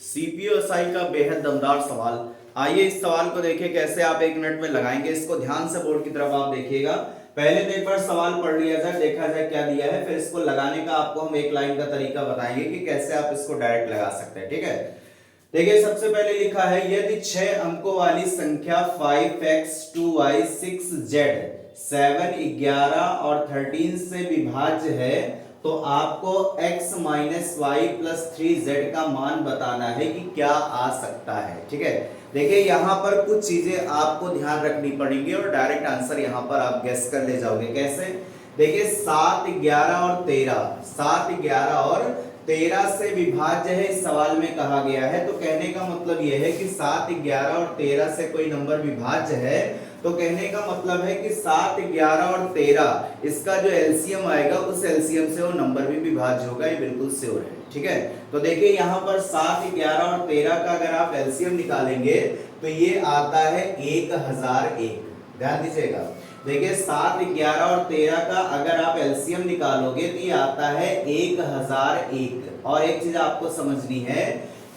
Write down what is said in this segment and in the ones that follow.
सीपीएसआई का बेहद दमदार सवाल। आइए इस सवाल को देखिए कैसे आप 1 मिनट में लगाएंगे। इसको ध्यान से बोर्ड की तरफ आप देखिएगा। पहले तो एक बार सवाल पढ़ लिया जाए, देखा जाए क्या दिया है, फिर इसको लगाने का आपको हम एक लाइन का तरीका बताएंगे कि कैसे आप इसको डायरेक्ट लगा सकते हैं। ठीक है, देखिए सबसे पहले लिखा है यदि 6 अंकों वाली संख्या 5x 2y 6z 7 11 और 13 से विभाज्य है तो आपको x minus Y plus 3z का मान बताना है कि क्या आ सकता है। ठीक है, देखिए यहां पर कुछ चीजें आपको ध्यान रखनी पड़ेंगी और डायरेक्ट आंसर यहां पर आप गेस कर ले जाओगे। कैसे? देखिए 7 11 और 13, 7 11 और 13 से विभाज्य है इस सवाल में कहा गया है। तो कहने का मतलब यह है कि 7 11 और 13 से कोई नंबर विभाज्य है, तो कहने का मतलब है कि 7 11 और 13 इसका जो एलसीएम आएगा उस एलसीएम से वो नंबर भी विभाज्य होगा, ये बिल्कुल श्योर है। ठीक है, तो देखिए यहाँ पर 7 11 और 13 का अगर आप एलसीएम निकालेंगे तो ये आता है 1001। ध्यान दीजिएगा, देखिए 7 11 और 13 का अगर आप एलसीएम निकालोगे तो ये आता है 1001। और एक चीज आपको समझनी है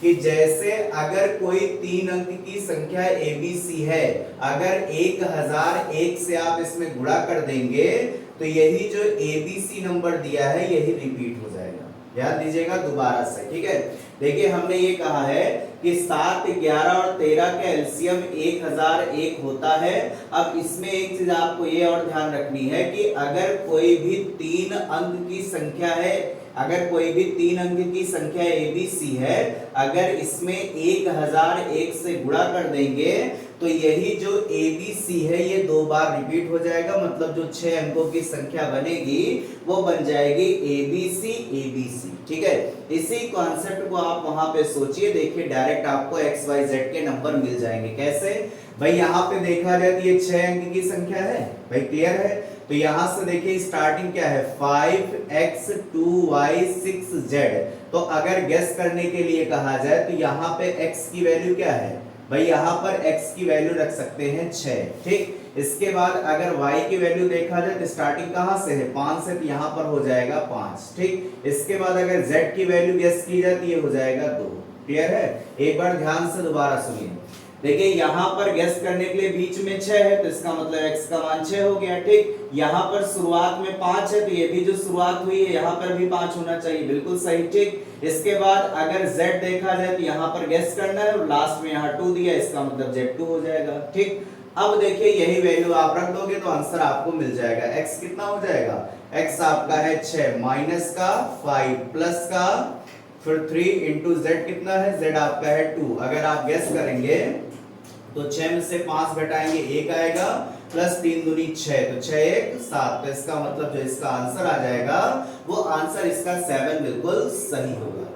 कि जैसे अगर कोई 3 अंक की संख्या एबीसी है, अगर 1001 से आप इसमें गुणा कर देंगे तो यही जो एबीसी नंबर दिया है यही रिपीट हो जाएगा। ध्यान दीजिएगा दोबारा से। ठीक है, देखिए हमने ये कहा है कि 7 11 और 13 का एलसीएम 1001 होता है। अब इसमें एक चीज आपको ये और ध्यान रखनी है कि अगर कोई भी 3 अंक की संख्या है, अगर कोई भी 3 अंक की संख्या एबीसी है, अगर इसमें 1001 से गुणा कर देंगे तो यही जो एबीसी है ये 2 बार रिपीट हो जाएगा। मतलब जो 6 अंकों की संख्या बनेगी वो बन जाएगी एबीसी एबीसी। ठीक है, इसी कॉन्सेप्ट को आप वहां पे सोचिए। देखिए डायरेक्ट आपको एक्स वाई जेड के नंबर मिल जाएंगे। कैसे भाई? यहाँ पे देखा जाए तो ये 6 अंक की संख्या है भाई, क्लियर है। तो यहां से देखिए स्टार्टिंग क्या है, 5x 2y 6z। तो अगर गेस करने के लिए कहा जाए तो यहाँ पे x की वैल्यू क्या है भाई? यहाँ पर x की वैल्यू रख सकते हैं 6। ठीक, इसके बाद अगर y की वैल्यू देखा जाए तो स्टार्टिंग कहां से है, 5 से, तो यहाँ पर हो जाएगा 5। ठीक, इसके बाद अगर z की वैल्यू गेस की जाए तो ये हो जाएगा 2। क्लियर है? एक बार ध्यान से दोबारा सुनिए। देखिए यहाँ पर गेस करने के लिए बीच में 6 है तो इसका मतलब x का मान 6 हो गया। ठीक, यहाँ पर शुरुआत में 5 है तो ये भी जो शुरुआत हुई है यहाँ पर भी 5 होना चाहिए, बिल्कुल सही। ठीक, इसके बाद अगर z देखा जाए तो यहाँ पर गेस करना है और लास्ट में यहाँ 2 दिया, इसका मतलब z2 हो जाएगा। ठीक, अब देखिए यही वैल्यू आप रख दोगे तो आंसर आपको मिल जाएगा। x कितना हो जाएगा? x आपका है 6 माइनस का 5 प्लस का फिर 3 इंटू z कितना है, z आपका है 2। अगर आप गेस करेंगे तो 6 में से 5 घटाएंगे 1 आएगा, प्लस 3 दूनी 6, तो 6 1 7। तो इसका मतलब जो इसका आंसर आ जाएगा वो आंसर इसका 7 बिल्कुल सही होगा।